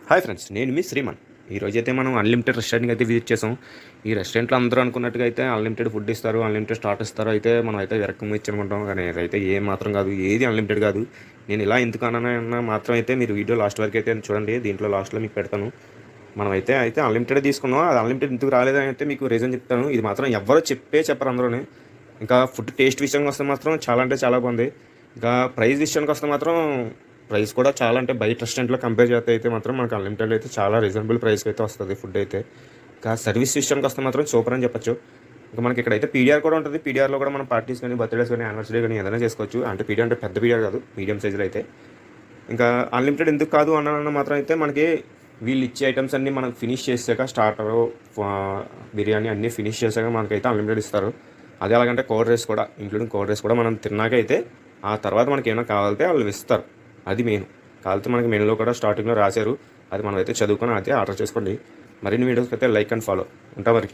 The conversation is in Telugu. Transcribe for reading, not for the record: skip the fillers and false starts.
హాయ్ ఫ్రెండ్స్, నేను మీ శ్రీమన్. ఈరోజైతే మనం అన్లిమిటెడ్ రెస్టారెంట్కి అయితే విజిట్ చేసాం. ఈ రెస్టారెంట్లో అందరూ అనుకున్నట్టుగా అయితే అన్లిమిటెడ్ ఫుడ్ ఇస్తారు, అన్లిమిటెడ్ స్టార్ట్ ఇస్తారు. అయితే మనం అయితే వెరకం ఇచ్చామనుకుంటాం, కానీ అదైతే ఏం మాత్రం కాదు, ఏది అన్లిమిటెడ్ కాదు. నేను ఇలా ఎందుకు అన్న మాత్రం అయితే మీరు వీడియో లాస్ట్ వరకు అయితే చూడండి. దీంట్లో లాస్ట్లో మీకు పెడతాను. మనం అయితే అన్లిమిటెడ్ తీసుకున్నాం. అది అన్లిమిటెడ్ ఎందుకు రాలేదని అయితే మీకు రీజన్ చెప్తాను. ఇది మాత్రం ఎవరో చెప్పరు అందరూనే. ఇంకా ఫుడ్ టేస్ట్ విషయానికి వస్తే మాత్రం చాలా అంటే చాలా బాగుంది. ఇంకా ప్రైస్ విషయానికి వస్తే మాత్రం ప్రైస్ కూడా చాలా అంటే బయట రెస్టారెంట్లో కంపేర్ చేస్తే అయితే మాత్రం మనకు అన్లిమిటెడ్ అయితే చాలా రీజనబుల్ ప్రైస్కి అయితే వస్తుంది ఫుడ్ అయితే. ఇంకా సర్వీస్ విషయానికి వస్తే మాత్రం సూపర్ అని చెప్పొచ్చు. ఇంకా మనకి ఇక్కడైతే పీడిఆర్ కూడా ఉంటుంది. పీడిఆర్లో కూడా మనం పార్టీస్ కానీ బర్త్డేస్ కానీ యానివర్సరీ కానీ ఏదైనా చేసుకోవచ్చు. అంటే పీడిఆర్ అంటే పెద్ద పీడిఆర్ కాదు, మీడియం సైజులో అయితే. ఇంకా అన్లిమిటెడ్ ఎందుకు కాదు అన్న మాత్రం అయితే మనకి వీళ్ళు ఇచ్చే ఐటమ్స్ అన్నీ మనకు ఫినిష్ చేసాక స్టార్టరు బిర్యానీ అన్నీ ఫినిష్ చేసాక మనకైతే అన్లిమిటెడ్ ఇస్తారు. అది ఎలాగంటే కోల్డ్ రైస్ కూడా, ఇంక్లూడింగ్ కోల్డ్ రైస్ కూడా మనం తిన్నాక అయితే ఆ తర్వాత మనకి ఏమైనా కావాలితే వాళ్ళు ఇస్తారు. అది మెయిన్. కావాలితే మనకి మెనూలో కూడా స్టార్టింగ్లో రాశారు. అది మనం అయితే చదువుకొని అయితే ఆర్డర్ చేసుకోండి. మరిన్ని వీడియోస్కి అయితే లైక్ అండ్ ఫాలో ఉంటా మరి.